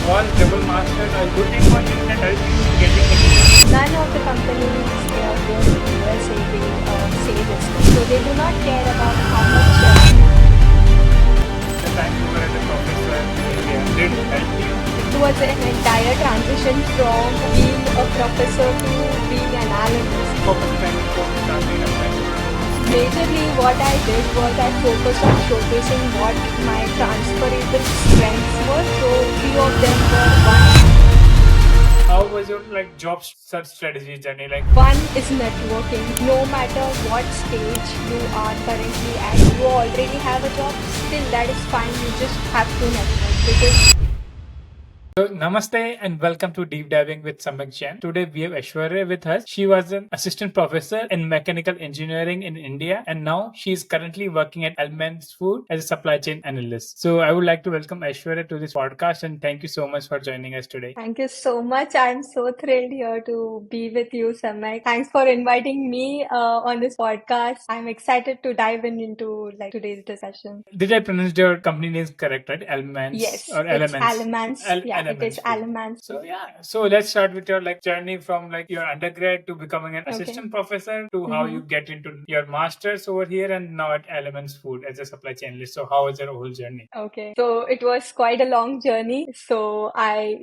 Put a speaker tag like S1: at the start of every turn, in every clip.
S1: Was double master a good thing for you that helped you getting into?
S2: None of the companies here in the USA say this. So they do not care about how much.
S1: The time you were as a professor in India did help you?
S2: It was an entire transition from being a professor to being an analyst.
S1: Focus time for starting a plan.
S2: Majorly, what I did was I focused on showcasing what my transferable strengths were. So few of them were
S1: How was your job search strategy journey?
S2: one is networking. No matter what stage you are currently at, you already have a job. Still, that is fine. You just have to network because.
S1: So, namaste and welcome to Deep Diving with Samyak Jain. Today we have Aishwarya with us. She was an assistant professor in mechanical engineering in India and now she is currently working at Almonds Food as a supply chain analyst. So I would like to welcome Aishwarya to this podcast and thank you so much for joining us today.
S2: Thank you so much. I'm so thrilled here to be with you, Samyak. Thanks for inviting me on this podcast. I'm excited to dive into today's discussion.
S1: Did I pronounce your company name correct, right? Elements
S2: Yes,
S1: or
S2: it's
S1: Elements?
S2: Alamans. Yeah, it
S1: Elements
S2: is
S1: Food.
S2: Alamans.
S1: So yeah, so let's start with your journey from your undergrad to becoming an
S2: Okay.
S1: assistant professor to how you get into your masters over here and now at Elements Food as a supply chain analyst. So how was your whole journey?
S2: Okay, so it was quite a long journey. So I,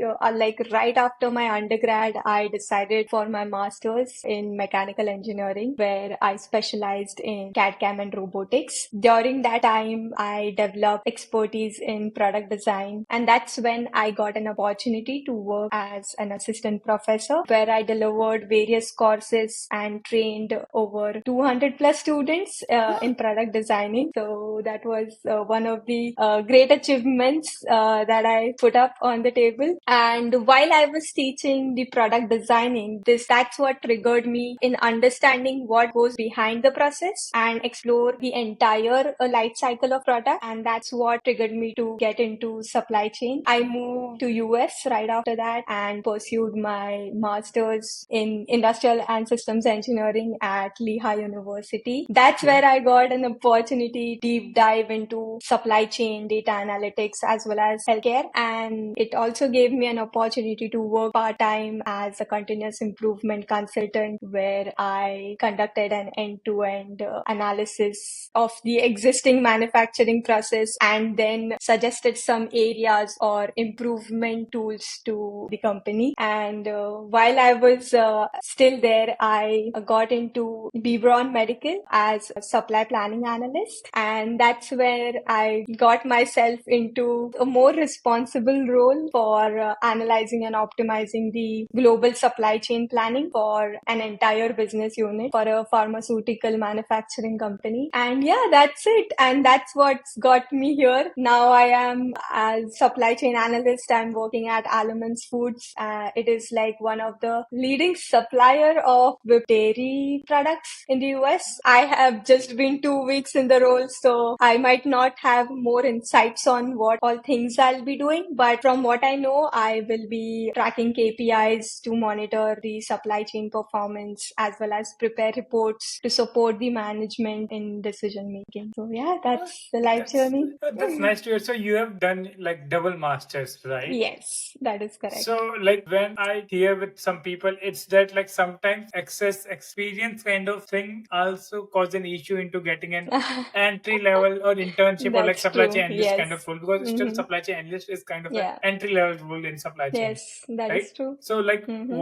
S2: right after my undergrad, I decided for my master's in mechanical engineering, where I specialized in CAD/CAM and robotics. During that time, I developed expertise in product design, and that's when I got an opportunity to work as an assistant professor, where I delivered various courses and trained over 200 plus students in product designing. So that was one of the great achievements that I put up on the table. And while I was teaching the product designing, that's what triggered me in understanding what goes behind the process and explore the entire life cycle of product. And that's what triggered me to get into supply chain. I moved to US right after that and pursued my master's in industrial and systems engineering at Lehigh University. That's where I got an opportunity deep dive into supply chain, data analytics, as well as healthcare. And it also gave me an opportunity to work part-time as a continuous improvement consultant, where I conducted an end-to-end analysis of the existing manufacturing process and then suggested some areas or improvement tools to the company. And while I was still there, I got into Bebron Medical as a supply planning analyst. And that's where I got myself into a more responsible role for analyzing and optimizing the global supply chain planning for an entire business unit for a pharmaceutical manufacturing company. And yeah, that's it. And that's what's got me here. Now I am as supply chain analyst. I'm working at Almonds Foods. It is like one of the leading supplier of whipped dairy products in the US. I have just been 2 weeks in the role, so I might not have more insights on what all things I'll be doing. But from what I know, I will be tracking KPIs to monitor the supply chain performance as well as prepare reports to support the management in decision making. So yeah, that's the life journey.
S1: That's nice to hear. So you have done double masters, right?
S2: Yes, that is correct.
S1: So when I hear with some people, it's that sometimes excess experience kind of thing also cause an issue into getting an entry level or internship or
S2: That's
S1: supply
S2: true.
S1: chain analyst kind
S2: Yes.
S1: of role, because still
S2: Mhm.
S1: supply chain analyst is kind of
S2: Yeah.
S1: an entry level role in supply chain.
S2: Yes, that
S1: Right?
S2: is true.
S1: So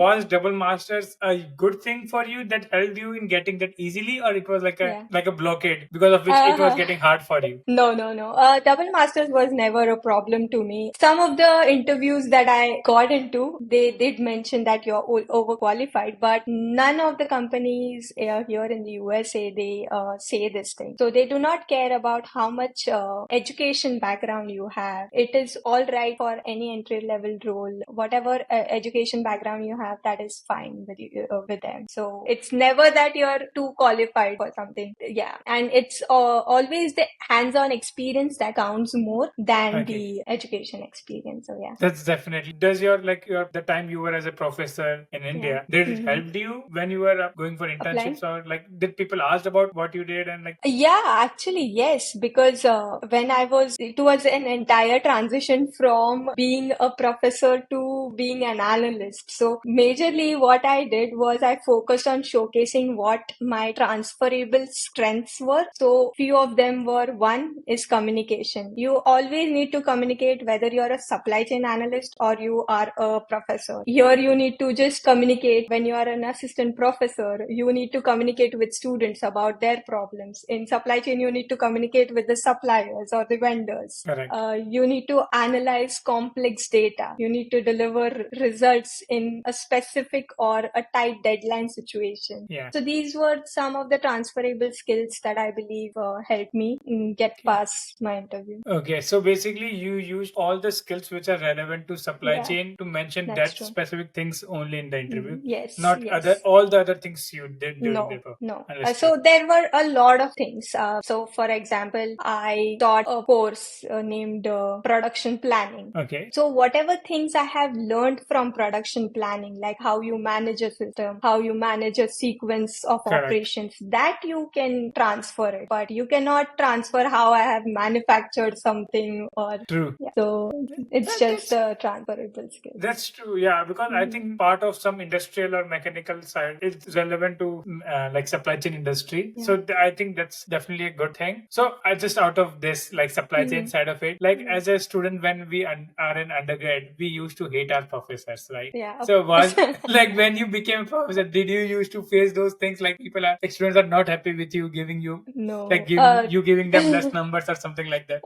S1: was double masters a good thing for you that helped you in getting that easily, or it was like
S2: Yeah.
S1: a blockade because of which it was getting hard for you?
S2: No, no, no. Double masters was never a problem to me. Some of the interviews that I got into, they did mention that you're overqualified, but none of the companies here in the USA, they say this thing. So they do not care about how much education background you have. It is all right for any entry level role. Whatever education background you have, that is fine with you, with them. So it's never that you're too qualified for something. Yeah. And it's always the hands-on experience that counts more than the education experience. So yeah.
S1: That's definitely. Does your the time you were as a professor in India, did it help you when you were going for
S2: Applying?
S1: internships, or like did people ask about what you did and like?
S2: Yeah, actually, yes, because when it was an entire transition from being a professor to being an analyst. So, majorly what I did was I focused on showcasing what my transferable strengths were. So, few of them were: one is communication. You always need to communicate whether you're a supply chain analyst or you are a professor. Here, you need to just communicate. When you are an assistant professor, you need to communicate with students about their problems. In supply chain, you need to communicate with the suppliers or the vendors.
S1: Correct.
S2: You need to analyze complex data. You need to deliver results in a specific or a tight deadline situation.
S1: Yeah.
S2: So these were some of the transferable skills that I believe helped me get past my interview.
S1: Okay, so basically you use all the skills which are relevant to supply
S2: Yeah,
S1: chain to mention
S2: that's
S1: that
S2: true.
S1: specific things only in the interview,
S2: Yes,
S1: not other
S2: yes.
S1: all the other things you did during the
S2: No,
S1: talk.
S2: no.
S1: Understood.
S2: So there were a lot of things. So for example, I taught a course named production planning.
S1: Okay.
S2: So whatever things I have learned from production planning, like how you manage a system, how you manage a sequence of
S1: Correct.
S2: operations, that you can transfer it, but you cannot transfer how I have manufactured something or
S1: True.
S2: yeah. So it's just a transferable skill.
S1: That's true, yeah, because I think part of some industrial or mechanical side is relevant to like supply chain industry.
S2: Yeah.
S1: So I think that's definitely a good thing. So I just out of this like supply chain side of it, like as a student when we are in undergrad, we used to hate our professors, right?
S2: Yeah, of
S1: So was
S2: course.
S1: like when you became a professor, did you used to face those things like people are like students are not happy with you giving you
S2: No.
S1: like giving them less numbers or something like that?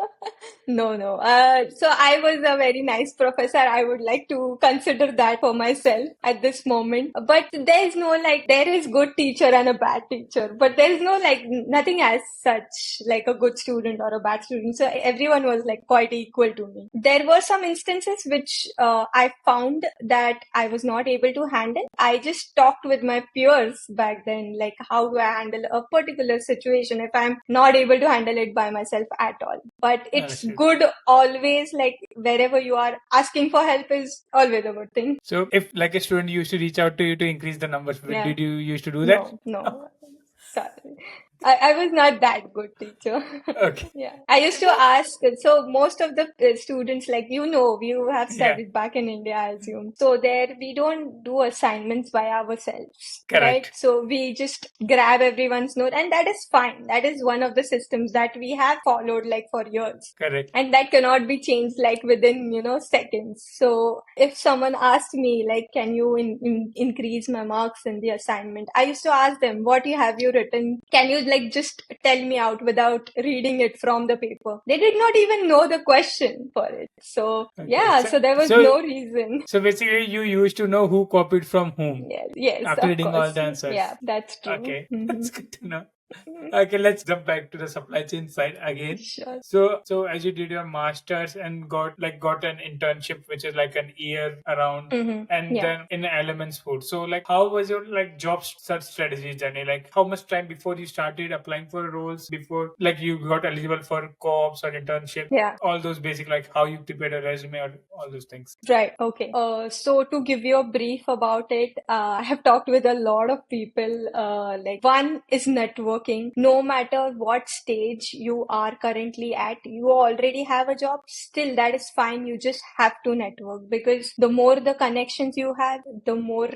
S2: No, no. So I was a very nice professor. I would like to consider that for myself at this moment. But there is no like, there is good teacher and a bad teacher, but there is no like, nothing as such like a good student or a bad student. So everyone was like quite equal to me. There were some instances which I found that I was not able to handle. I just talked with my peers back then, like how do I handle a particular situation if I'm not able to handle it by myself at all. But it's good always, like wherever you are asking for help is always a good thing.
S1: So if like a student used to reach out to you to increase the numbers,
S2: Yeah.
S1: did you used to do that?
S2: No. Sorry. I was not that good teacher.
S1: Okay.
S2: Yeah. I used to ask, so most of the students, like, you have
S1: Yeah.
S2: studied back in India, I assume. So there we don't do assignments by ourselves,
S1: Correct.
S2: right? So we just grab everyone's note, and that is fine. That is one of the systems that we have followed like for years.
S1: Correct.
S2: And that cannot be changed like within, seconds. So if someone asked me, like, can you increase my marks in the assignment? I used to ask them, what have you written? Can you like just tell me out without reading it from the paper? They did not even know the question for it. So yeah, so there was no reason.
S1: So basically you used to know who copied from whom.
S2: Yes,
S1: After
S2: of
S1: reading all
S2: course.
S1: the answers.
S2: Yeah, that's true.
S1: Okay. That's good to know. Okay, let's jump back to the supply chain side again.
S2: Sure.
S1: So as you did your masters and got an internship which is like an year around, and
S2: Yeah.
S1: then in Elements Food. So like how was your like job search strategy journey? Like how much time before you started applying for roles, before like you got eligible for co-ops or internship?
S2: Yeah.
S1: All those basic, like how you prepared a resume or all those things.
S2: Right. Okay. So to give you a brief about it, I have talked with a lot of people. Like one is networking. No matter what stage you are currently at, you already have a job. Still, that is fine. You just have to network, because the more the connections you have, the more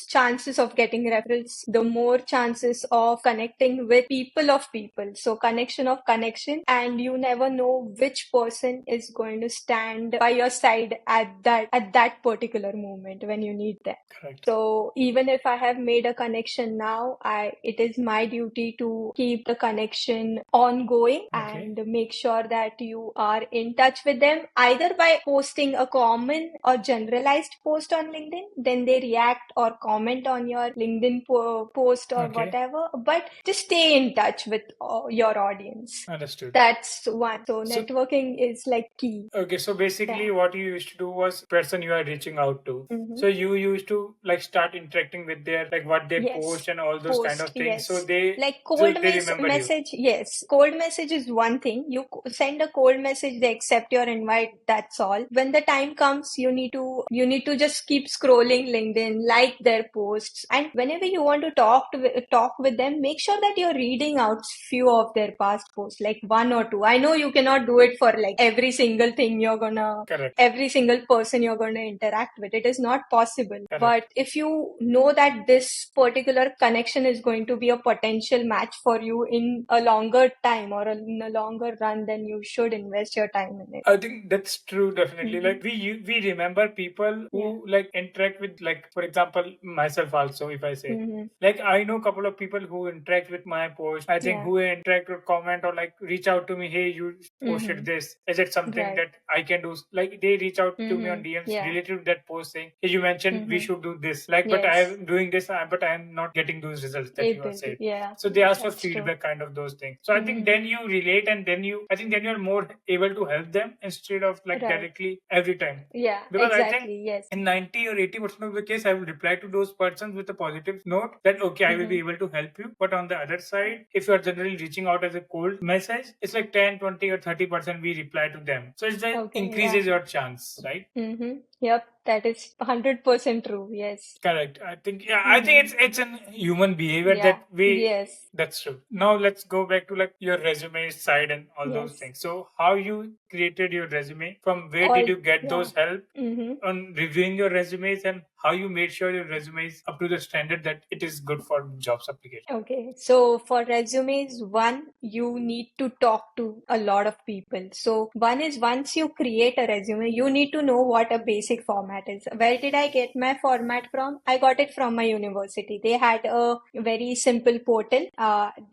S2: chances of getting referrals, the more chances of connecting with people of people. So connection of connection, and you never know which person is going to stand by your side at that particular moment when you need them.
S1: Correct.
S2: So even if I have made a connection now, it is my duty to keep the connection ongoing and make sure that you are in touch with them, either by posting a common or generalized post on LinkedIn, then they react or comment on your LinkedIn post or whatever, but just stay in touch with your audience.
S1: Understood.
S2: That's one. So networking is like key.
S1: Okay, so basically what you used to do was person you are reaching out to. So you used to like start interacting with their like what they post and all those kind of things. So they
S2: like
S1: So
S2: cold
S1: they remember you.
S2: message, yes, cold message is one thing. You send a cold message, they accept your invite, that's all. When the time comes, you need to just keep scrolling LinkedIn, like their posts, and whenever you want to talk with them, make sure that you're reading out few of their past posts, like one or two. I know you cannot do it for like every single thing
S1: Correct.
S2: every single person you're going to interact with. It is not possible.
S1: Correct.
S2: But if you know that this particular connection is going to be a potential match for you in a longer time or in a longer run, then you should invest your time in it.
S1: I think that's true, definitely.
S2: Mhm.
S1: Like we remember people who
S2: Yeah.
S1: like interact with, like, for example, myself also, if I say,
S2: Mhm.
S1: like, I know a couple of people who interact with my post. I think
S2: Yeah.
S1: who interact or comment or like reach out to me, hey, you posted
S2: Mhm.
S1: this. Is it something
S2: Right.
S1: that I can do? Like they reach out to me on
S2: Mhm.
S1: DMs
S2: Yeah.
S1: related to that post saying, hey, you mentioned we
S2: Mhm.
S1: should do this. Like, but I
S2: Yes.
S1: am doing this, but I am not getting those results that you have
S2: Able to.
S1: said.
S2: Yeah.
S1: So they ask for
S2: That's true.
S1: feedback, kind of those things. So I think
S2: Mhm.
S1: then you relate, and then I think then you're more able to help them instead of like
S2: Right.
S1: directly every time.
S2: Yeah.
S1: Because I think
S2: Exactly. Yes.
S1: in 90 or 80% of the case, I will reply to those persons with a positive note that, okay, I will be
S2: Mhm.
S1: able to help you. But on the other side, if you are generally reaching out as a cold message, it's like 10, 20, or 30% we reply to them. So it's like
S2: Okay. Yeah.
S1: increases your chance, right?
S2: Mhm. Yep. That is 100% true. Yes.
S1: Correct. I think, yeah, I think
S2: Mhm.
S1: it's an human behavior
S2: Yeah.
S1: that we.
S2: Yes.
S1: That's true. Now let's go back to like your resume side and all those
S2: Yes.
S1: things. So how you created your resume? From where did
S2: All.
S1: you get
S2: Yeah.
S1: those help
S2: Mhm.
S1: on reviewing your resumes, and how you made sure your resume is up to the standard that it is good for jobs application?
S2: Okay, so for resumes, one, you need to talk to a lot of people. So one is once you create a resume, you need to know what a basic format is. Where did I get my format from? I got it from my university. They had a very simple portal.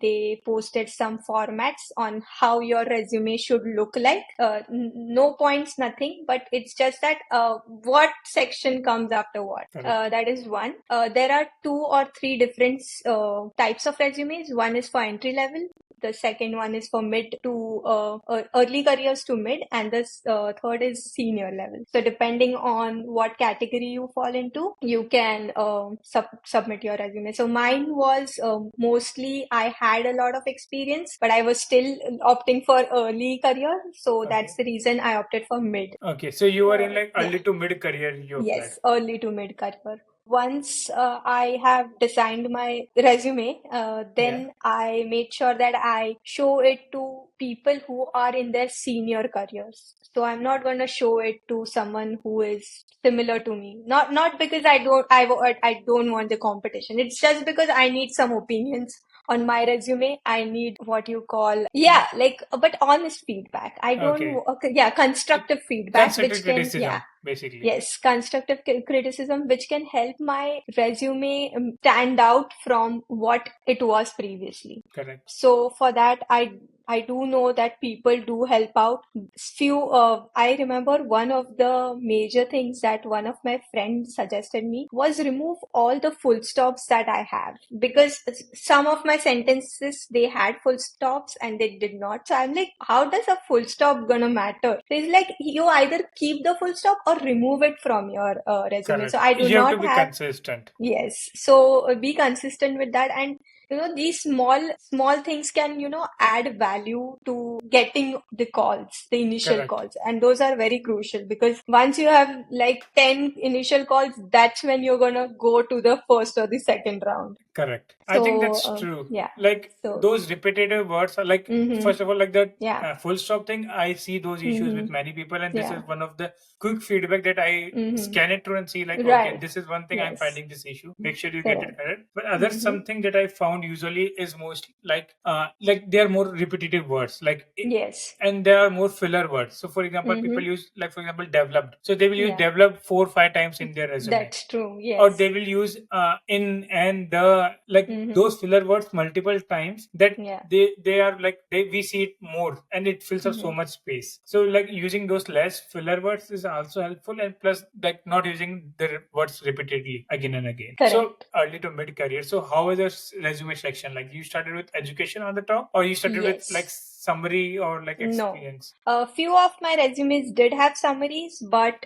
S2: They posted some formats on how your resume should look like. No points, nothing, but it's just that what section comes after what.
S1: Correct.
S2: That is one. There are two or three different types of resumes. One is for entry level. The second one is for mid to early careers to mid, and the third is senior level. So depending on what category you fall into, you can submit your resume. So mine was mostly I had a lot of experience, but I was still opting for early career. So that's
S1: Okay.
S2: the reason I opted for mid.
S1: Okay. So you were in like
S2: Yeah.
S1: early to mid career, you applied.
S2: Yes, early to mid career. Once I have designed my resume,
S1: Yeah.
S2: then I made sure that I show it to people who are in their senior careers. So I'm not going to show it to someone who is similar to me. Not because I don't want the competition. It's just because I need some opinions on my resume. I need what you call, yeah, like, but honest feedback. I don't,
S1: Okay.
S2: okay, yeah, constructive feedback,
S1: Constructive
S2: which can, yeah,
S1: criticism, basically.
S2: yes, constructive criticism, which can help my resume stand out from what it was previously.
S1: Correct.
S2: So for that, I do know that people do help out. I remember one of the major things that one of my friends suggested me was remove all the full stops that I have, because some of my sentences they had full stops and they did not. So I'm like, how does a full stop gonna matter? So it's like you either keep the full stop or remove it from your resume. So
S1: Correct.
S2: I do
S1: You have to
S2: not
S1: be
S2: have.
S1: consistent.
S2: Yes. So be consistent with that. And these small things can, add value to getting the calls, the initial
S1: Correct.
S2: calls. And those are very crucial, because once you have like 10 initial calls, that's when you're gonna go to the first or the second round.
S1: Correct. I think
S2: So,
S1: that's true.
S2: yeah.
S1: Like
S2: So,
S1: those repetitive words are like,
S2: mm-hmm.
S1: first of all, like that
S2: Yeah.
S1: full stop thing. I see those issues
S2: Mm-hmm.
S1: with many people, and this
S2: Yeah.
S1: is one of the quick feedback that I
S2: Mm-hmm.
S1: scan it through and see, like, okay,
S2: Right.
S1: this is one thing I'm
S2: Yes.
S1: finding this issue. Make sure you get it
S2: Correct.
S1: correct. But other
S2: Mm-hmm.
S1: something that I found usually is mostly like they are more repetitive words,
S2: Yes.
S1: and there are more filler words. So, for example, people
S2: Mm-hmm.
S1: use, like, for example, developed. So they will use
S2: Yeah.
S1: developed 4 or 5 times in their resume,
S2: That's true.
S1: or
S2: Yes.
S1: they will use in and the, like,
S2: Mm-hmm.
S1: those filler words multiple times, that
S2: Yeah.
S1: they are like we see it more, and it fills up so
S2: Mm-hmm.
S1: much space. So like using those less filler words is also helpful, and plus like not using the words repeatedly again and again. So
S2: Correct.
S1: early to mid career, so how is your resume section? Like, you started with education on the top, or you started with like
S2: Yes.
S1: summary or like
S2: No.
S1: experience?
S2: A few of my resumes did have summaries, but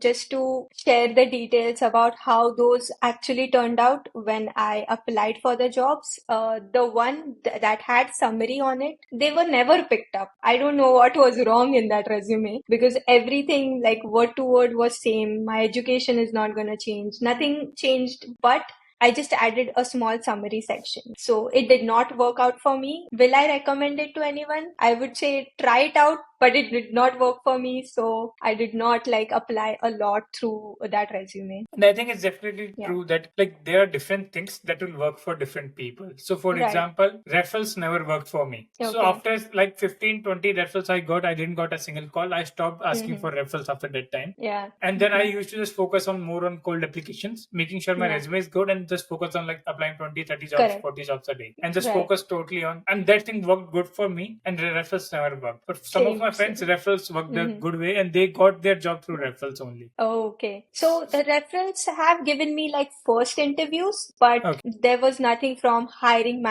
S2: just to share the details about how those actually turned out when I applied for the jobs, the one that had summary on it, they were never picked up. I don't know what was wrong in that resume because everything, like word to word, was same. My education is not going to change. Nothing changed, but I just added a small summary section. So it did not work out for me. Will I recommend it to anyone? I would say try it out, but it did not work for me. So I did not like apply a lot through that resume.
S1: And I think it's definitely
S2: Yeah.
S1: true that like there are different things that will work for different people. So for
S2: Right.
S1: example, referrals never worked for me. So
S2: Okay.
S1: after like 15, 20 referrals I didn't got a single call. I stopped asking for
S2: Mm-hmm.
S1: referrals after that time.
S2: Yeah.
S1: And then I used to just focus on more on cold applications, making sure my
S2: Yeah.
S1: resume is good and just focus on like applying 20, 30 jobs,
S2: Correct.
S1: 40 jobs a day. And just
S2: Right.
S1: focus totally on. And that thing worked good for me and the referrals never worked. But some of my friends,
S2: Same.
S1: referrals worked a
S2: Mm-hmm.
S1: good way and they got their job through referrals only.
S2: Okay. So the referrals have given me like first interviews, but
S1: Okay.
S2: there was nothing from
S1: Oh,
S2: hiring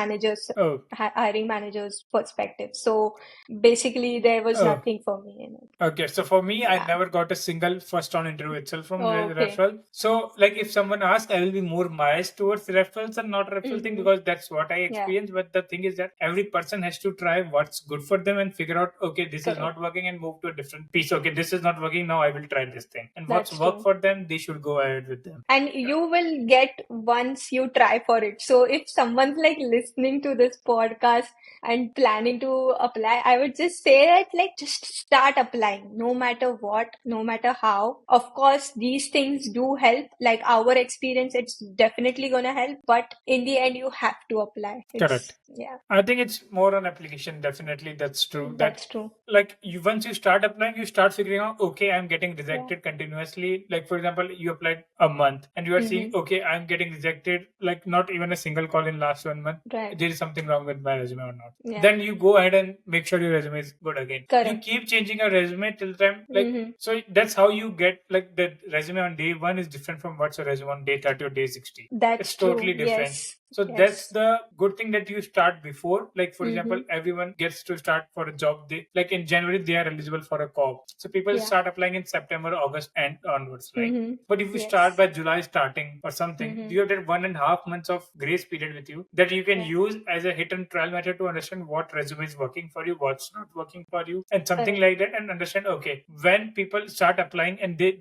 S2: managers perspective. So basically there was
S1: oh.
S2: nothing for me in it.
S1: Okay, so for me, I
S2: Yeah.
S1: never got a single first round interview itself from
S2: Okay.
S1: referral. So, like, if someone asks, I will be more biased towards referrals and not referral thing
S2: Mm-hmm.
S1: because that's what I
S2: Yeah.
S1: experienced. But the thing is that every person has to try what's good for them and figure out, okay, this is
S2: Correct.
S1: not working and move to a different piece. Okay, this is not working. Now I will try this thing. And what's
S2: That's
S1: work
S2: true.
S1: for them, they should go ahead with them.
S2: And you will get once you try for it. So if someone's like listening to this podcast and planning to apply, I would just say that like just start applying no matter what, no matter how. Of course, these things do help. Like our experience, it's definitely gonna help, but in the end, you have to apply.
S1: Correct.
S2: Yeah,
S1: I think it's more on application. Definitely, that's true. That
S2: that's true.
S1: like you once you start applying, you start figuring out, okay, I'm getting
S2: Yeah.
S1: rejected continuously. Like for example, you applied a month and you are seeing,
S2: Mm-hmm.
S1: okay, I'm getting rejected. Like not even a single call in last 1 month.
S2: Right.
S1: There is something wrong with my resume or not.
S2: Yeah.
S1: Then you go ahead and make sure your resume is good again. You
S2: Correct.
S1: keep changing your resume till the time like
S2: Mm-hmm.
S1: so that's how you get like the resume on day one is different from what's your resume on day 30 or day 60.
S2: That's
S1: It's
S2: true.
S1: totally different.
S2: Yes.
S1: So that's
S2: Yes.
S1: the good thing that you start before. Like for example,
S2: Mm-hmm.
S1: everyone gets to start for a job. They like in January they are eligible for a co-op. So people
S2: Yeah.
S1: start applying in September, August, and onwards, right?
S2: Mm-hmm.
S1: But if you
S2: Yes.
S1: start by July starting or something,
S2: Mm-hmm.
S1: you have that 1.5 months of grace period with you that you can
S2: Yeah.
S1: use as a hit and trial method to understand what resume is working for you, what's not working for you, and something
S2: Correct.
S1: like that, and understand okay when people start applying and they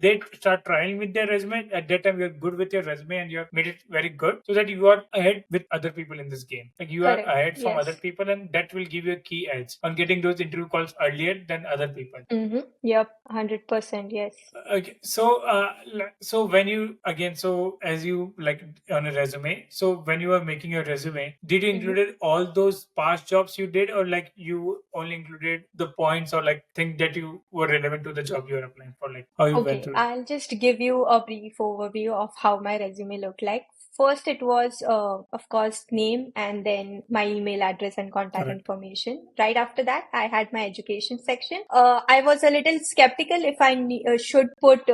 S1: start trialing with their resume at that time you're good with your resume and you have made it very good so that you are ahead with other people in this game. Like you are
S2: Correct.
S1: ahead from other
S2: Yes.
S1: people, and that will give you a key edge on getting those interview calls earlier than other people.
S2: Mm-hmm. Yep. 100%. Yes.
S1: Okay, so so when you again, so as you like on a resume, so when you were making your resume, did you
S2: Mm-hmm.
S1: included all those past jobs you did, or like you only included the points or like things that you were relevant to the job you were applying for, like how you went
S2: Okay,
S1: through it?
S2: I'll just give you a brief overview of how my resume looked like. First, it was, of course, name and then my email address and contact
S1: Correct.
S2: information. Right after that, I had my education section. I was a little skeptical if I should put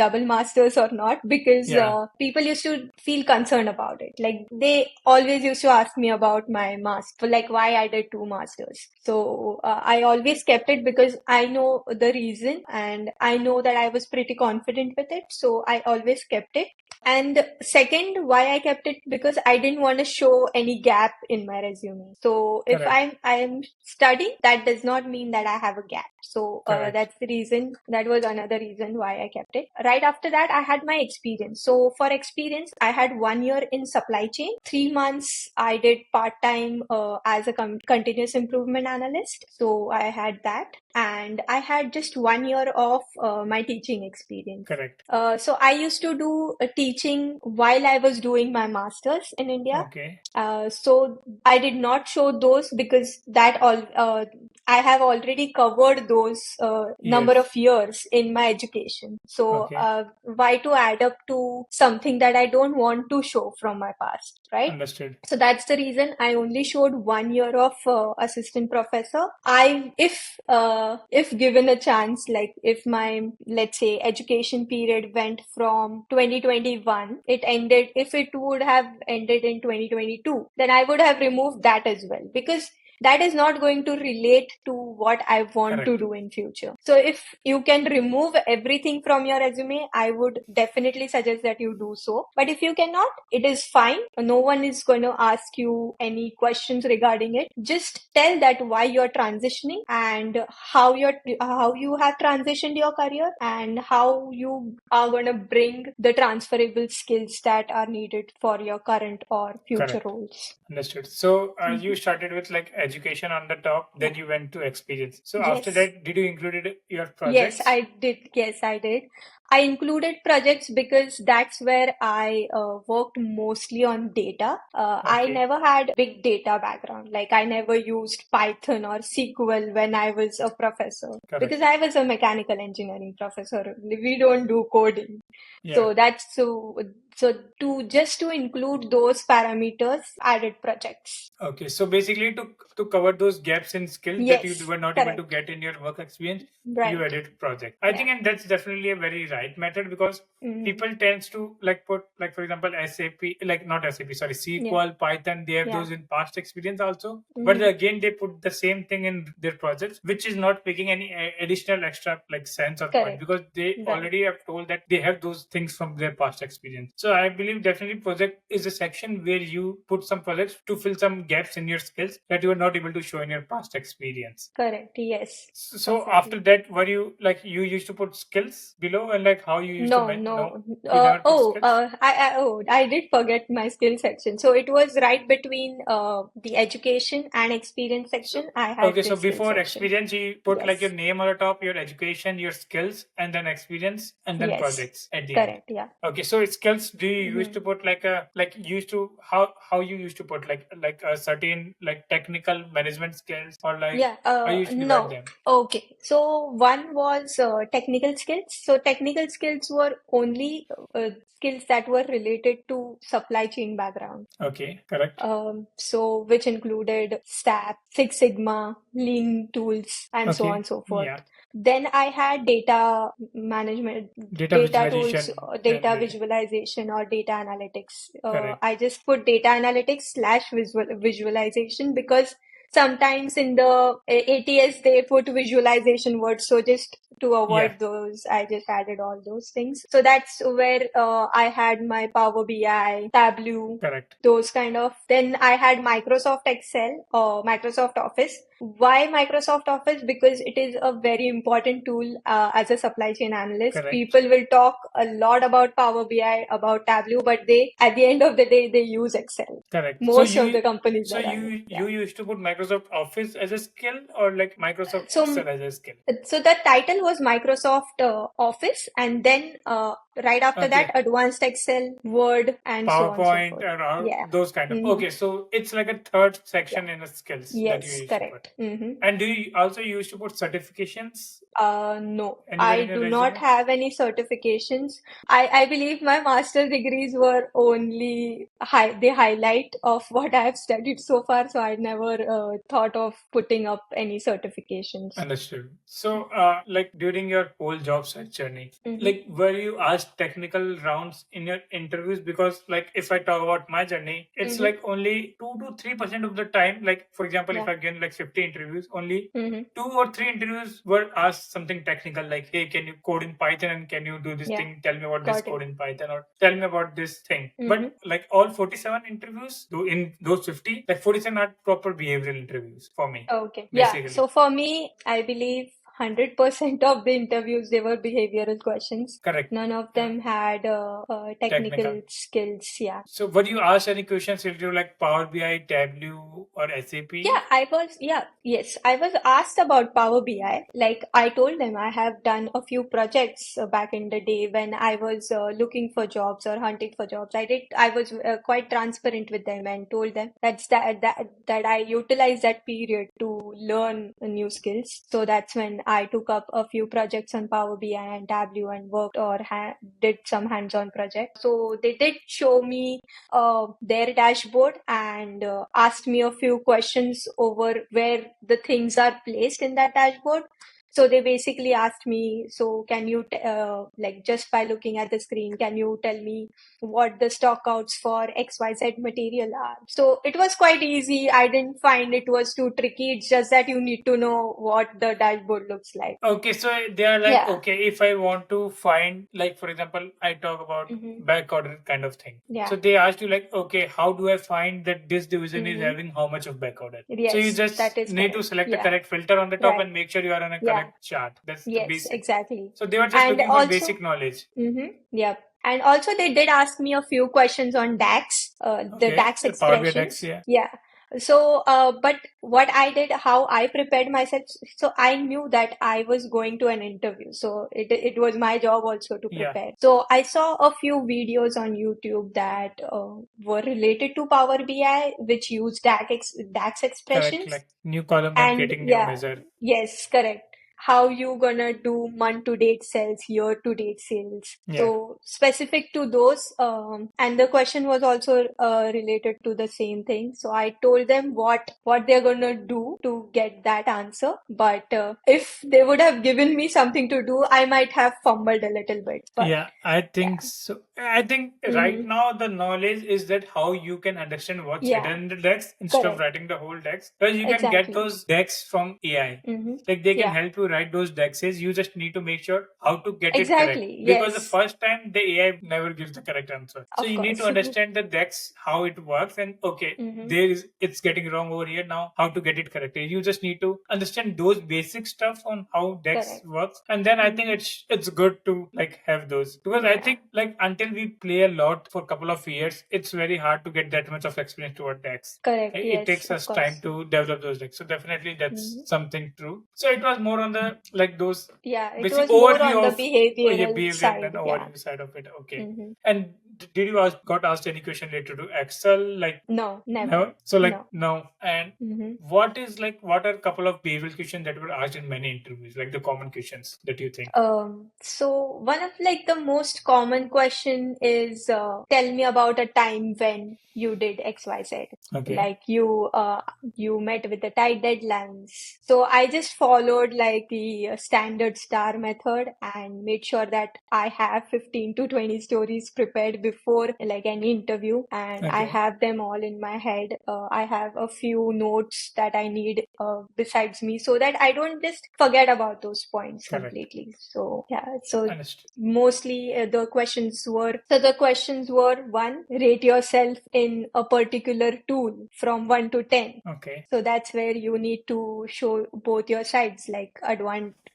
S2: double masters or not because
S1: Yeah.
S2: people used to feel concerned about it. Like they always used to ask me about my master, like why I did two masters. So I always kept it because I know the reason and I know that I was pretty confident with it. So I always kept it. And second, why I kept it because I didn't want to show any gap in my resume. So if
S1: Correct.
S2: I'm studying, that does not mean that I have a gap. So
S1: Correct.
S2: that's the reason. That was another reason why I kept it. Right after that, I had my experience. So for experience, I had 1 year in supply chain. 3 months I did part time as a continuous improvement analyst. So I had that, and I had just 1 year of my teaching experience.
S1: Correct.
S2: So I used to do teaching while I was doing my masters in India.
S1: Okay.
S2: So I did not show those because that all I have already covered those number
S1: Yes.
S2: of years in my education. So
S1: Okay.
S2: why to add up to something that I don't want to show from my past, right?
S1: Understood.
S2: So that's the reason I only showed 1 year of assistant professor. If given a chance, like if my, let's say, education period went from 2021, it ended, if it would have ended in 2022, then I would have removed that as well. Because that is not going to relate to what I want to
S1: Correct.
S2: do in future. So if you can remove everything from your resume, I would definitely suggest that you do so. But if you cannot, it is fine. No one is going to ask you any questions regarding it. Just tell that why you're transitioning and how you have transitioned your career and how you are going to bring the transferable skills that are needed for your current or future
S1: Correct.
S2: roles.
S1: Understood. So you
S2: Mhm.
S1: started with like education on the top,
S2: Yeah.
S1: then you went to experience. So after
S2: Yes.
S1: that, did you include your
S2: Yes,
S1: projects?
S2: I did. Yes, I did. I included projects because that's where I worked mostly on data. I
S1: Okay.
S2: never had big data background. Like I never used Python or SQL when I was a professor because
S1: Correct.
S2: I was a mechanical engineering professor. We don't do coding.
S1: Yeah.
S2: So that's so to include those parameters, added projects.
S1: Okay. So basically, to cover those gaps in skills that you
S2: Yes,
S1: were not able to
S2: correct.
S1: get in your work experience, you
S2: Right.
S1: added project. I
S2: Yeah.
S1: think, and that's definitely a very right method because
S2: Hmm.
S1: people tends to like put like for example SAP, like not SAP, sorry,
S2: Yeah.
S1: SQL, Python. They have
S2: Yeah.
S1: those in past experience also, but
S2: Hmm.
S1: again they put the same thing in their projects, which is not making any additional extra like sense or point
S2: Correct.
S1: because they
S2: Right.
S1: already have told that they have those things from their past experience. So I believe definitely project is a section where you put some projects to fill some gaps in your skills that you are not able to show in your past experience.
S2: Correct. Yes.
S1: So after
S2: Perfectly.
S1: that, were you like you used to put skills below and like how you used to
S2: No,
S1: no,
S2: no.
S1: you never put skills?
S2: I did forget my skill section. So it was right between the education and experience
S1: So
S2: section. I had
S1: okay, so
S2: this skill
S1: before
S2: section.
S1: experience, you put like your
S2: Yes.
S1: name on the top, your education, your skills, and then experience, and then
S2: Yes.
S1: projects at the end.
S2: Correct. Yeah.
S1: Okay, so skills. Do you used
S2: Hmm.
S1: to put like a like you used to how you used to put like a certain like technical management skills or like
S2: Yeah.
S1: how you used to divide
S2: No.
S1: them?
S2: Okay. So one was technical skills. So technical skills were only skills that were related to supply chain background.
S1: Okay, correct.
S2: So which included STAP, Six Sigma, Lean tools, and so on
S1: Okay,
S2: and so forth.
S1: yeah,
S2: Then I had data management,
S1: data
S2: data tools,
S1: visualization and
S2: data visualization or data analytics.
S1: correct.
S2: I just put data analytics slash visualization because sometimes in the ATS they put visualization words. So just to
S1: Yeah,
S2: avoid those, I just added all those things. So that's where I had my Power BI, Tableau,
S1: correct,
S2: those kind of. Then I had Microsoft Excel or Microsoft Office. Why Microsoft Office? Because it is a very important tool as a supply chain analyst.
S1: correct.
S2: People will talk a lot about Power BI, about Tableau, but they, at the end of the day, they use Excel.
S1: Correct.
S2: Most of the companies
S1: So
S2: that I know.
S1: you used to put Microsoft Office as a skill or like Microsoft
S2: So,
S1: Excel as a skill?
S2: so the title was Microsoft Office, and then right after that,
S1: Okay.
S2: Advanced Excel, Word, and so on and so
S1: PowerPoint
S2: forth.
S1: or
S2: Yeah.
S1: those kind of.
S2: Hmm.
S1: Okay, so it's like a third
S2: Yeah.
S1: section in the skills that you
S2: Yes,
S1: used to put.
S2: correct. Hmm.
S1: And do you also used to put certifications
S2: No,
S1: anywhere
S2: I
S1: in your
S2: do not
S1: resume?
S2: have any certifications. I believe my master's degrees were only the highlight of what I have studied so far, so I never thought of putting up any certifications.
S1: Understood. So, like during your whole job search journey,
S2: Hmm.
S1: like were you asked technical rounds in your interviews? Because, like, if I talk about my journey, it's
S2: Hmm.
S1: like only 2 to 3% of the time. Like, for example, if
S2: Yeah.
S1: I've given like 50 interviews, only
S2: Hmm.
S1: 2 or 3 interviews were asked something technical, like, hey, can you code in Python and can you do this
S2: Yeah.
S1: thing? Tell me about this
S2: Got
S1: code
S2: it.
S1: in Python or tell me about this thing.
S2: Hmm.
S1: But like all 47 interviews, though in those 50, like 47 are proper behavioral interviews for me,
S2: Okay. Yeah.
S1: basically.
S2: So for me, I believe 100% of the interviews, they were behavioral questions.
S1: Correct.
S2: None of them had
S1: Technical.
S2: technical skills. Yeah.
S1: So, were you asked any questions related to like Power BI, Tableau, or SAP?
S2: Yes, I was asked about Power BI. Like I told them, I have done a few projects back in the day when I was looking for jobs or hunting for jobs. I was quite transparent with them and told them that I utilized that period to learn new skills. So that's when I took up a few projects on Power BI and Tableau and worked or did some hands-on projects. So they did show me their dashboard and asked me a few questions over where the things are placed in that dashboard. So they basically asked me, so can you, like just by looking at the screen, can you tell me what the stockouts for XYZ material are? So it was quite easy. I didn't find it was too tricky. It's just that you need to know what the dashboard looks like.
S1: Okay, so they are like,
S2: Yeah.
S1: okay, if I want to find, like, for example, I talk about
S2: Mm-hmm.
S1: back order kind of thing.
S2: Yeah.
S1: So they asked you, like, okay, how do I find that this division is
S2: Mm-hmm.
S1: having how much of back order? So you
S2: Yes,
S1: just
S2: that is
S1: need to
S2: correct.
S1: select the
S2: Yeah.
S1: correct filter on the top
S2: Right.
S1: and make sure you are on a
S2: Yeah.
S1: correct chart. That's the
S2: Yes,
S1: basic.
S2: exactly.
S1: So they were just
S2: And
S1: looking for
S2: also,
S1: basic knowledge.
S2: Yep. And also they did ask me a few questions on DAX, the
S1: Okay,
S2: DAX
S1: Power BI DAX,
S2: expressions.
S1: yeah.
S2: Yeah. So, but what I did, how I prepared myself, so I knew that I was going to an interview. So it was my job also to
S1: Yeah.
S2: prepare. So I saw a few videos on YouTube that were related to Power BI, which use DAX
S1: Correct,
S2: expressions.
S1: like new column and
S2: And
S1: getting new
S2: yeah,
S1: measure.
S2: yes, correct. How you gonna do month to date sales, year to date sales?
S1: Yeah.
S2: So specific to those, and the question was also related to the same thing. So I told them what they're gonna do to get that answer. But if they would have given me something to do, I might have fumbled a little bit. But
S1: Yeah, I think
S2: yeah,
S1: so. I think right
S2: mm-hmm.
S1: now the knowledge is that how you can understand what's
S2: Yeah,
S1: hidden in the decks instead of
S2: correct,
S1: writing the whole decks. Because you can get
S2: exactly.
S1: those decks from AI.
S2: Mm-hmm.
S1: Like they can
S2: Yeah,
S1: help you write those decks. You just need to make sure how to get it correct.
S2: exactly.
S1: Because the
S2: Yes,
S1: first time the AI never gives the correct answer. So
S2: of
S1: you need to
S2: course.
S1: understand the decks, how it works, and okay,
S2: Mm-hmm.
S1: there is it's getting wrong over here now. How to get it corrected? You just need to understand those basic stuff on how decks
S2: Correct.
S1: works, and then I think
S2: Mm-hmm.
S1: it's good to like have those because I
S2: Yeah,
S1: think like until we play a lot for a couple of years, it's very hard to get that much of experience toward decks.
S2: correct.
S1: It
S2: Yes,
S1: takes
S2: of
S1: us time
S2: course.
S1: to develop those decks. So definitely
S2: Mm-hmm.
S1: that's something true. So it was more on the like those
S2: Yeah, it
S1: basic
S2: was more on
S1: overview
S2: the
S1: of yeah,
S2: behavioral
S1: behavior and then
S2: side. Yeah.
S1: overview side of it. Okay.
S2: Mm-hmm.
S1: And did you got asked any question related to Excel? Like
S2: No, never.
S1: never. So like
S2: No.
S1: no. And
S2: Mm-hmm.
S1: what are a couple of behavioral questions that were asked in many interviews, like the common questions that you think?
S2: So one of like the most common question is tell me about a time when you did XYZ.
S1: Okay.
S2: Like you met with the tight deadlines. So I just followed like the standard star method and made sure that I have 15 to 20 stories prepared before like any interview, and I
S1: Okay.
S2: have them all in my head. I have a few notes that I need besides me so that I don't just forget about those points
S1: Correct.
S2: completely. So yeah, so
S1: Understood.
S2: mostly the questions were one, rate yourself in a particular tool from 1 to 10.
S1: Okay.
S2: So that's where you need to show both your sides, like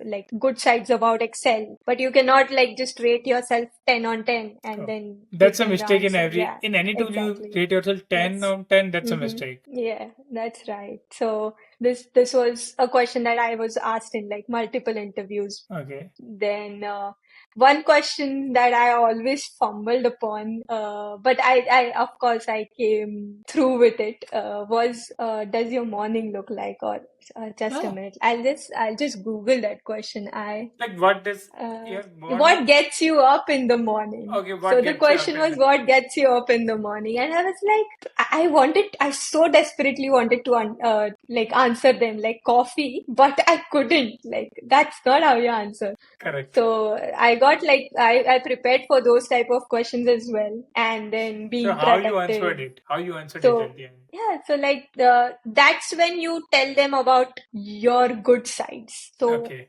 S2: like good sides about Excel, but you cannot like just rate yourself 10 on 10 and
S1: Oh,
S2: then
S1: that's
S2: give
S1: a
S2: them the
S1: mistake in
S2: answer.
S1: every
S2: Yeah,
S1: in any tool you
S2: exactly.
S1: rate yourself 10
S2: Yes.
S1: on 10. That's a
S2: Mm-hmm.
S1: mistake.
S2: Yeah, that's right. So this was a question that I was asked in like multiple interviews.
S1: Okay.
S2: Then one question that I always fumbled upon, but I of course I came through with it, was does your morning look like? Or just a
S1: Oh,
S2: minute, I'll just Google that question.
S1: like what does your
S2: What
S1: morning?
S2: gets you up in the morning?
S1: Okay,
S2: So
S1: what
S2: the
S1: gets you up
S2: question
S1: in
S2: was,
S1: the?
S2: what gets you up in the morning? And I was like, I so desperately wanted to like answer them like coffee, but I couldn't. Like that's not how you answer.
S1: Correct.
S2: So I got like I prepared for those type of questions as well, and then
S1: So
S2: being
S1: how you answered
S2: productive.
S1: it? How you answered it
S2: So
S1: at the end?
S2: yeah, so like that's when you tell them about your good sides. So
S1: Okay.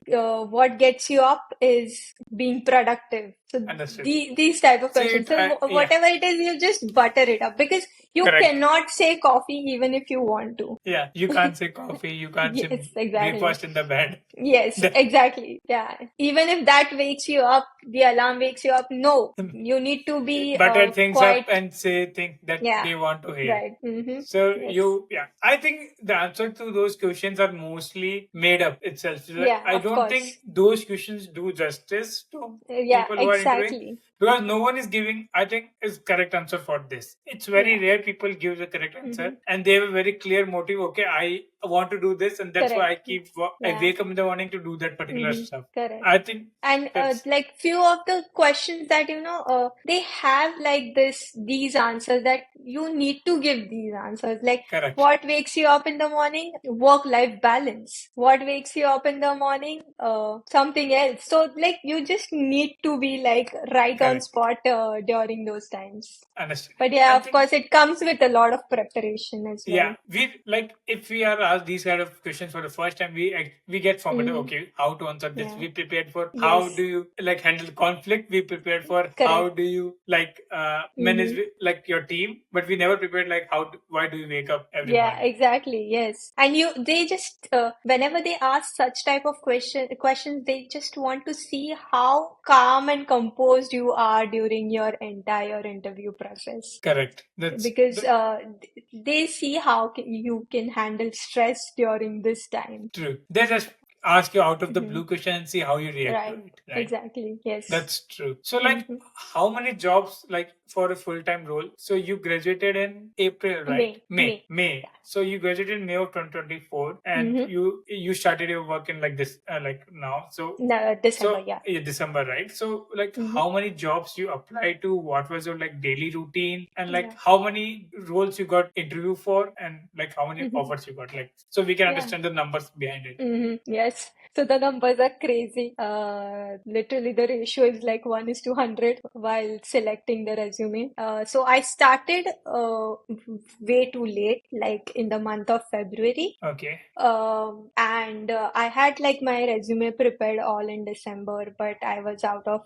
S2: what gets you up is being productive. So
S1: Understood.
S2: these type of
S1: See
S2: questions.
S1: it.
S2: So
S1: Yeah.
S2: whatever it is, you just butter it up because you
S1: Correct.
S2: cannot say coffee even if you want to.
S1: Yeah. You can't say coffee. You can't say
S2: Yes, exactly.
S1: breakfast in the bed.
S2: Yes,
S1: The-
S2: exactly. Yeah. Even if that wakes you up, the alarm wakes you up. No, you need to be
S1: butter things
S2: quite.
S1: up and say things that
S2: Yeah.
S1: they want to hear.
S2: Right. Mm-hmm.
S1: So
S2: Yes.
S1: yeah, I think the answer to those questions are mostly made up itself. So
S2: Yeah,
S1: I
S2: of
S1: don't think
S2: course.
S1: those questions do justice to
S2: Yeah,
S1: people who are interviewing
S2: exactly.
S1: because no one is giving, I think, is correct answer for this. It's very
S2: Yeah.
S1: rare people give the correct answer
S2: Mm-hmm.
S1: and they have a very clear motive. Okay, want to do this, and that's why I
S2: Correct.
S1: I
S2: Yeah.
S1: wake up in the morning to do that particular stuff.
S2: Correct.
S1: I think
S2: And
S1: that's
S2: like few of the questions that they have like these answers that you need to give these answers. Like
S1: correct.
S2: what wakes you up in the morning? Work-life balance. What wakes you up in the morning? Something else. So like you just need to be like right on
S1: Correct.
S2: spot during those times.
S1: Understand.
S2: But yeah,
S1: I
S2: of
S1: think
S2: course, it comes with a lot of preparation as well.
S1: yeah, we like if we are asked these kind of questions for the first time, we get formative.
S2: Mhm.
S1: Okay, how to answer this?
S2: Yeah.
S1: We prepared for how
S2: Yes.
S1: do you like handle conflict? We prepared for how
S2: Correct.
S1: do you like manage like your team, but we never prepared like why do you wake up every
S2: Yeah,
S1: morning?
S2: exactly. Yes. And they just, whenever they ask such type of questions, they just want to see how calm and composed you are during your entire interview process.
S1: Correct. That's
S2: Because they see how you can handle stress during this time.
S1: true. They just ask you out of the
S2: Mhm.
S1: blue question and see how you react to
S2: Right.
S1: it, right?
S2: Exactly. Yes.
S1: That's true. So, like,
S2: Mhm.
S1: how many jobs, like, for a full-time role? So you graduated in April, right? May. So you graduated in May of 2024, and
S2: Mhm.
S1: you started your work in like this, like now. So
S2: No, December, yeah.
S1: December, right? So, like,
S2: Mhm.
S1: how many jobs you applied to? What was your like daily routine? And like,
S2: Yeah.
S1: how many roles you got interview for? And like, how many
S2: Mhm.
S1: offers you got? Like, so we can
S2: Yeah.
S1: understand the numbers behind it.
S2: Yes. So the numbers are crazy. Literally the ratio is like 1:100 while selecting the resume. So I started way too late, like in the month of February.
S1: Okay.
S2: And I had like my resume prepared all in December, but I was out of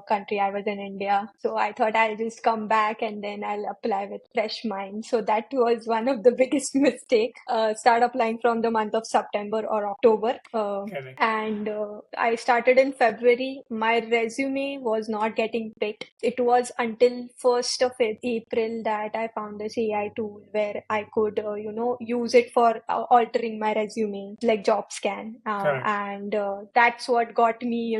S2: country. I was in India. So I thought I'll just come back and then I'll apply with fresh mind. So that was one of the biggest mistake. Start applying from the month of September or October.
S1: Correct.
S2: And I started in February. My resume was not getting picked. It was until 1st of April that I found this AI tool where I could, use it for altering my resume, like job scan.
S1: Correct.
S2: And that's what got me,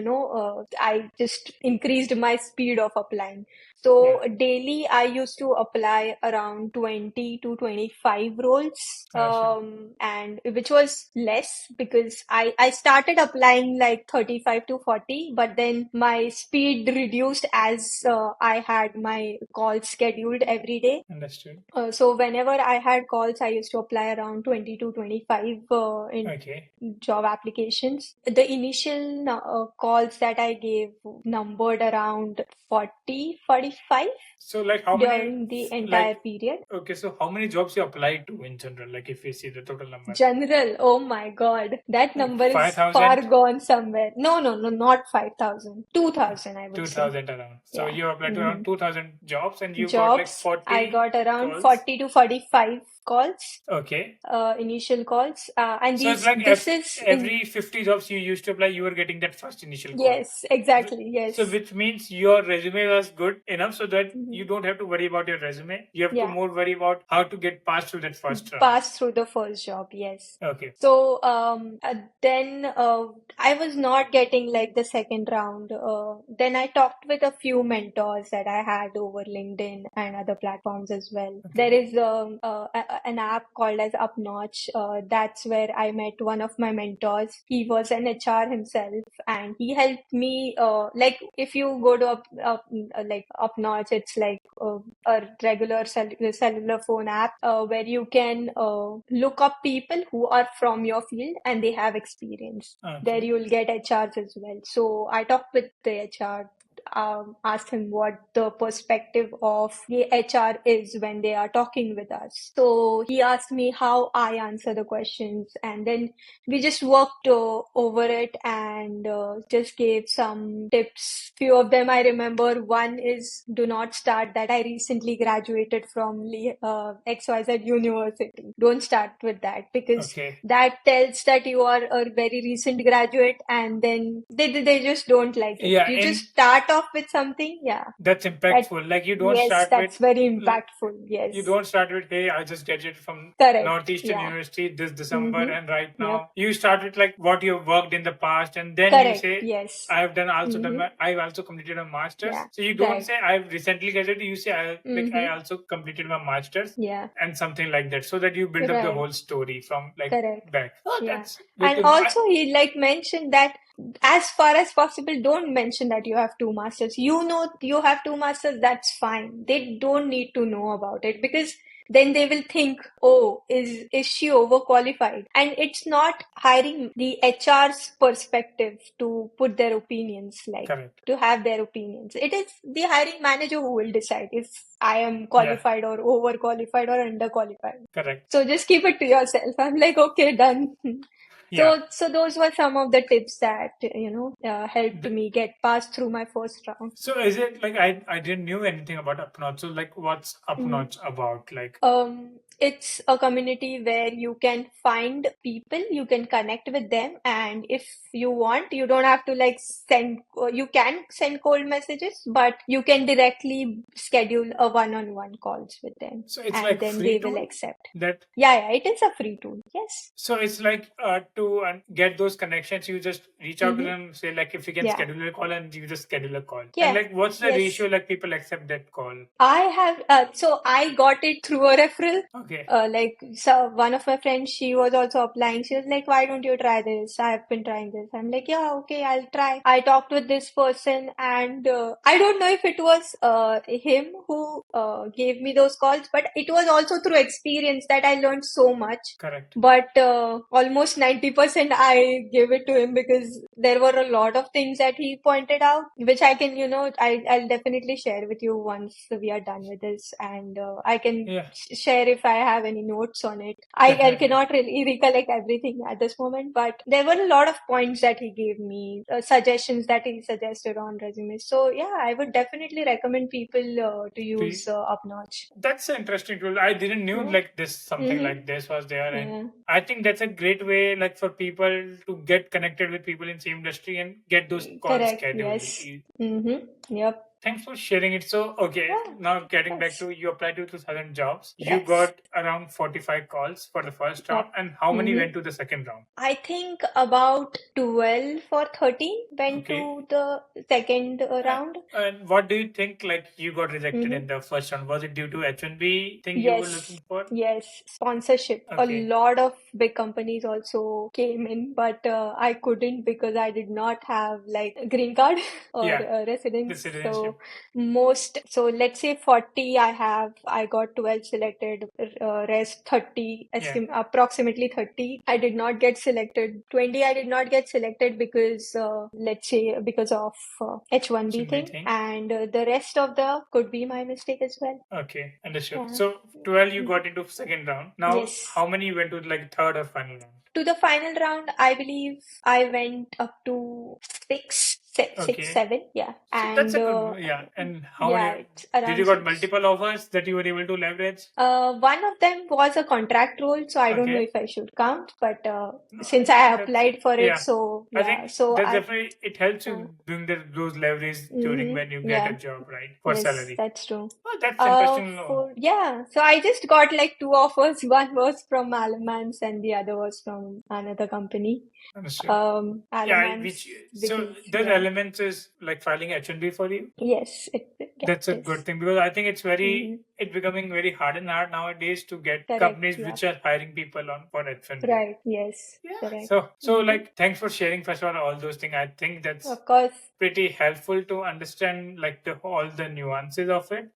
S2: I just increased my speed of applying. So daily, I used to apply around 20 to 25 roles, and which was less because I started applying like 35 to 40, but then my speed reduced as I had my calls scheduled every day.
S1: Understood.
S2: So whenever I had calls, I used to apply around 20 to 25 in
S1: Okay.
S2: job applications. The initial calls that I gave numbered around 40, 45
S1: So, like, how many,
S2: during the
S1: like,
S2: entire period.
S1: okay, so how many jobs you applied to in general? Like, if you see the total number,
S2: General, oh my God, that
S1: like
S2: number is
S1: 5,000,
S2: far gone somewhere. No, not 5,000, 2,000, I would say.
S1: 2,000 around. So
S2: Yeah.
S1: you applied to around 2,000 jobs and you got like
S2: Jobs, I
S1: 40
S2: got around
S1: calls.
S2: 40 to 45 calls,
S1: Okay.
S2: initial calls. And
S1: So it's like
S2: this is in,
S1: every 50 jobs you used to apply, you were getting that first initial call.
S2: yes, exactly, yes.
S1: So which means your resume was good enough so that
S2: Mhm.
S1: you don't have to worry about your resume. You have to
S2: Yeah.
S1: more worry about how to get past through that first round.
S2: Pass through the first job, yes.
S1: Okay.
S2: So then I was not getting like the second round. Then I talked with a few mentors that I had over LinkedIn and other platforms as well.
S1: Okay.
S2: There is an app called as Upnotch. That's where I met one of my mentors. He was an HR himself, and he helped me. Like if you go to like Upnotch, it's like a regular cellular phone app where you can look up people who are from your field and they have experience. There
S1: Okay.
S2: you'll get HRs as well. So I talked with the HR, asked him what the perspective of the HR is when they are talking with us. So he asked me how I answer the questions, and then we just worked over it and just gave some tips. Few of them I remember. One is do not start that I recently graduated from XYZ University. Don't start with that because
S1: Okay.
S2: that tells that you are a very recent graduate, and then they just don't like it.
S1: Yeah,
S2: You just start off off with something, yeah.
S1: That's impactful. Like you don't
S2: Yes,
S1: start
S2: that's
S1: with
S2: very impactful. Yes.
S1: you don't start with, hey, I just graduated from
S2: Correct.
S1: Northeastern
S2: Yeah.
S1: University this December, and right
S2: Yep.
S1: now you start with like what you've worked in the past, and then you
S2: Correct.
S1: say,
S2: Yes.
S1: I've also completed a master's.
S2: Yeah.
S1: So you don't
S2: Right.
S1: say I've recently graduated. You say I
S2: Mm-hmm.
S1: also completed my master's,
S2: Yeah.
S1: and something like that, so that you build up the
S2: Right.
S1: whole story from like
S2: Correct.
S1: back. Oh,
S2: Yeah.
S1: that's good
S2: And
S1: to know.
S2: also he like mentioned that as far as possible, don't mention that you have two masters. You know you have two masters, that's fine. They don't need to know about it because then they will think, oh, is she overqualified? And it's not hiring the HR's perspective to put their opinions, like
S1: Correct.
S2: to have their opinions. It is the hiring manager who will decide if I am qualified or overqualified or underqualified.
S1: Correct.
S2: So just keep it to yourself. I'm like, okay, done.
S1: Yeah.
S2: So those were some of the tips that helped me get past through my first round.
S1: So is it like I didn't knew anything about Upnotch. So like what's Upnotch about? Like
S2: It's a community where you can find people, you can connect with them, and if you want, you don't have to like you can send cold messages, but you can directly schedule a one-on-one calls with them,
S1: so it's
S2: and
S1: like
S2: then
S1: free
S2: they will
S1: tool
S2: accept.
S1: that
S2: Yeah, it is a free tool. Yes.
S1: so it's like to get those connections, you just reach out to
S2: Mm-hmm.
S1: them, say like if you can
S2: Yeah.
S1: schedule a call, and you just schedule a call. And
S2: Yeah.
S1: like what's the
S2: Yes.
S1: ratio like people accept that call?
S2: I have, so I got it through a referral.
S1: Okay.
S2: So one of my friends, she was also applying. She was like, why don't you try this? I've been trying this. I'm like, yeah, okay, I'll try. I talked with this person, and I don't know if it was him who gave me those calls, but it was also through experience that I learned so much.
S1: Correct.
S2: But almost 90% I gave it to him because there were a lot of things that he pointed out, which I can, I'll definitely share with you once we are done with this, and I can share if I have any notes on it. I cannot really recollect everything at this moment, but there were a lot of points that he gave me, suggestions that he suggested on resumes. So yeah, I would definitely recommend people to use Upnotch.
S1: That's an interesting tool. I didn't knew like this something like this was there, and I think that's a great way like for people to get connected with people in same industry and get those calls
S2: Correct.
S1: scheduled.
S2: Yes. Yep.
S1: Thanks for sharing it. So, okay, now getting back to you applied to 2000 jobs. You got around 45 calls for the first round. And how many went to the second round?
S2: I think about 12 or 13 went to the second round.
S1: And what do you think like you got rejected in the first round? Was it due to H1B thing you were looking for?
S2: Yes, sponsorship. A lot of big companies also came in, but I couldn't because I did not have like a green card or residence. So let's say 40 I got 12 selected, rest 30, approximately 30. I did not get selected. 20 I did not get selected because, let's say because of H1B thing. And the rest of the could be my mistake as well.
S1: Okay, understood. So 12 you got into second round. Now how many went to like third or final round? To
S2: the final round, I believe I went up to 6, 7. Yeah.
S1: So
S2: and
S1: that's a good, And how many did you got multiple offers that you were able to leverage?
S2: One of them was a contract role, so I don't know if I should count, but since I applied for it, so
S1: I think that definitely it helps you bring those leverage during when you get a job, right? For salary.
S2: That's true.
S1: Oh, that's interesting.
S2: So I just got like 2 offers. One was from Alamans and the other was from another company.
S1: Which so the elements is like filing H1B for you.
S2: Yes,
S1: that's a good thing because I think it's very it's becoming very hard and hard nowadays to get companies which are hiring people on for H1B.
S2: Right. Yes.
S1: Correct. So like thanks for sharing first of all those things. I think that's
S2: of course
S1: pretty helpful to understand like all the nuances of it.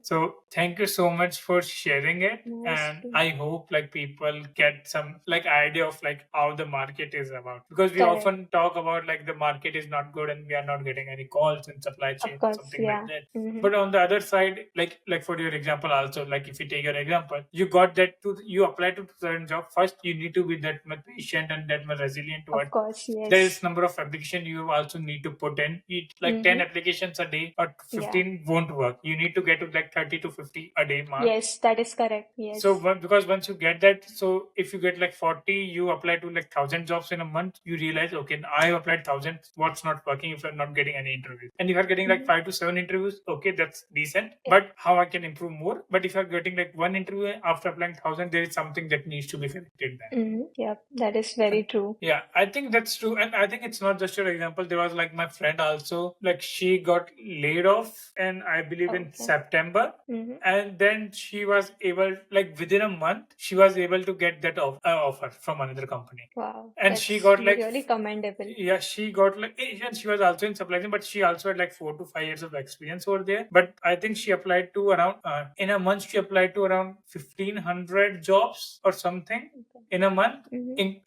S1: So thank you so much for sharing it, and I hope like people get some like idea of like how the market is about, because we often talk about like the market is not good and we are not getting any calls in supply chain, something like that. But on the other side, like for your example also, like if you take your example, you got that you apply to certain job. First you need to be that much patient and that much resilient to it. Of course, yes. There is number of application you also need to put in. Like 10 applications a day or 15 won't work. You need to get to like 30 to 50 a day mark.
S2: Yes, that is correct. Yes.
S1: So because once you get that, so if you get like 40, you apply to like 1,000 jobs in a month, you realize, okay, I applied 1,000, what's not working if you're not getting any interviews. And if you're getting like 5 to 7 interviews, okay, that's decent.
S2: Yeah.
S1: But how I can improve more? But if you're getting like one interview after applying 1,000, there is something that needs to be corrected then.
S2: Yeah, that is very true.
S1: Yeah, I think that's true. And I think it's not just your example. There was like my friend also, like she got laid off, and I believe in
S2: Okay.
S1: September.
S2: Mhm.
S1: And then she was able, like within a month, she was able to get that offer from another company.
S2: Wow,
S1: And
S2: that's
S1: she got like,
S2: really commendable.
S1: yeah, she got like, and she was also in supply chain, but she also had like 4 to 5 years of experience over there. But I think she applied to around, in a month, she applied to around 1,500 jobs or something in a month.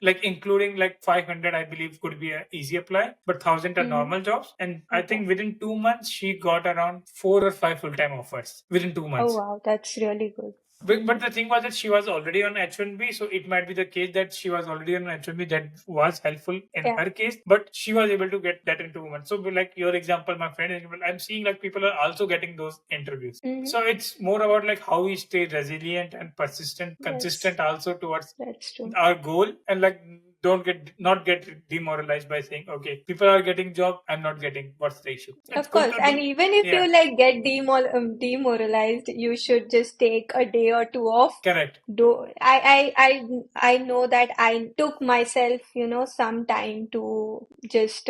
S1: Like including like 500, I believe could be an easy apply, but 1,000 are normal jobs. And I think within 2 months, she got around 4 or 5 full-time offers within 2 months.
S2: Oh wow, that's really good.
S1: But the thing was that she was already on H1B, so it might be the case that she was already on H1B that was helpful in
S2: Yeah.
S1: her case, but she was able to get that in 2 months. So, like your example, my friend, I'm seeing like people are also getting those interviews. So it's more about like how we stay resilient and persistent, consistent also towards
S2: That's true.
S1: our goal, and like not get demoralized by saying, okay, people are getting job, I'm not getting. What's the issue? It's
S2: Of
S1: good
S2: course,
S1: to
S2: and
S1: do.
S2: even if
S1: Yeah.
S2: you like get demoralized, you should just take a day or two off.
S1: Correct.
S2: I know that I took myself, some time to just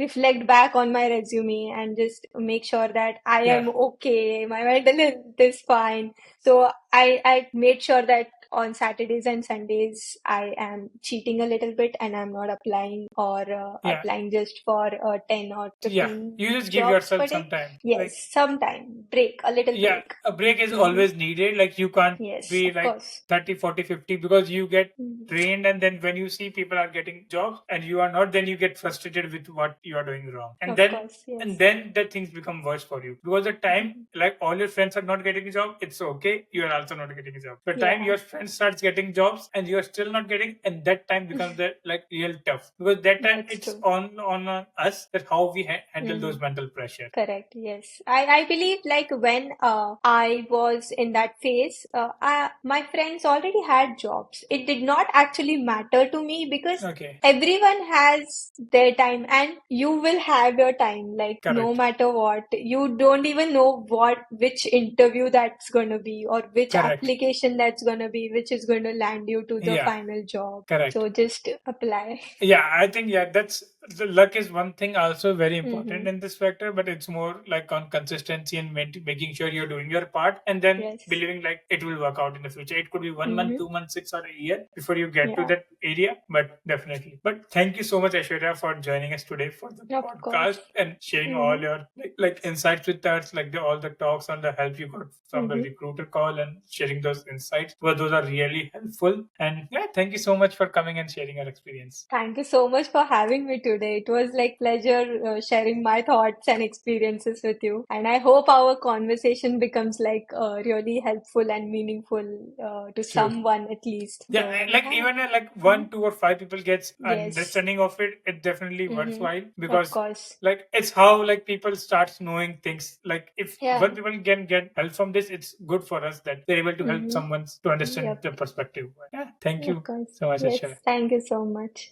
S2: reflect back on my resume and just make sure that I
S1: Yeah.
S2: am okay, my mental health is fine. So I made sure that on Saturdays and Sundays, I am cheating a little bit and I'm not applying or
S1: Yeah.
S2: applying just for 10 or 15
S1: you just give
S2: jobs
S1: yourself
S2: per day.
S1: some time.
S2: Yes,
S1: Like,
S2: some time. Break, a little
S1: yeah,
S2: break.
S1: a break is always needed. Like you can't
S2: Yes,
S1: be
S2: of
S1: like
S2: course.
S1: 30, 40, 50 because you get trained, and then when you see people are getting jobs and you are not, then you get frustrated with what you are doing wrong. And
S2: Of
S1: then
S2: course, yes.
S1: and then the things become worse for you because the time like all your friends are not getting a job, it's okay, you are also not getting a job. The time
S2: Yeah.
S1: your friend starts getting jobs and you're still not getting, and that time becomes the like real tough because that time
S2: That's
S1: it's
S2: true.
S1: on us that how we handle those mental pressure.
S2: Correct. Yes. I believe like when I was in that phase, my friends already had jobs. It did not actually matter to me because
S1: Okay.
S2: everyone has their time and you will have your time. Like no
S1: Correct.
S2: matter what, you don't even know which interview that's going to be or which
S1: Correct.
S2: application that's going to be, which is going to land you to the
S1: Yeah.
S2: final job.
S1: Correct.
S2: So just apply.
S1: Yeah, I think that's the luck is one thing also very important in this factor, but it's more like on consistency and making sure you're doing your part, and then
S2: Yes.
S1: believing like it will work out in the future. It could be 1 month, 2 months, 6 or a year before you get to
S2: Yeah.
S1: that area, but definitely. But thank you so much, Aishwarya, for joining us today for the
S2: Of
S1: podcast
S2: course.
S1: and sharing all your like insights with us, like all the talks on the help you got from the recruiter call and sharing those insights. Well, those are really helpful. And yeah, thank you so much for coming and sharing your experience.
S2: Thank you so much for having me today. It was like pleasure sharing my thoughts and experiences with you. And I hope our conversation becomes like really helpful and meaningful to someone at least.
S1: Yeah,
S2: So,
S1: like even like 1, 2 or 5 people gets
S2: yes.
S1: understanding of it, it definitely worthwhile
S2: Of
S1: because
S2: course.
S1: like it's how like people starts knowing things. Like if
S2: Yeah.
S1: one people can get help from this, it's good for us that they're able to help someone to understand
S2: Yep.
S1: the perspective. Yeah, thank
S2: Of
S1: you
S2: course.
S1: so much,
S2: Yes.
S1: Aishwarya.
S2: Thank you so much.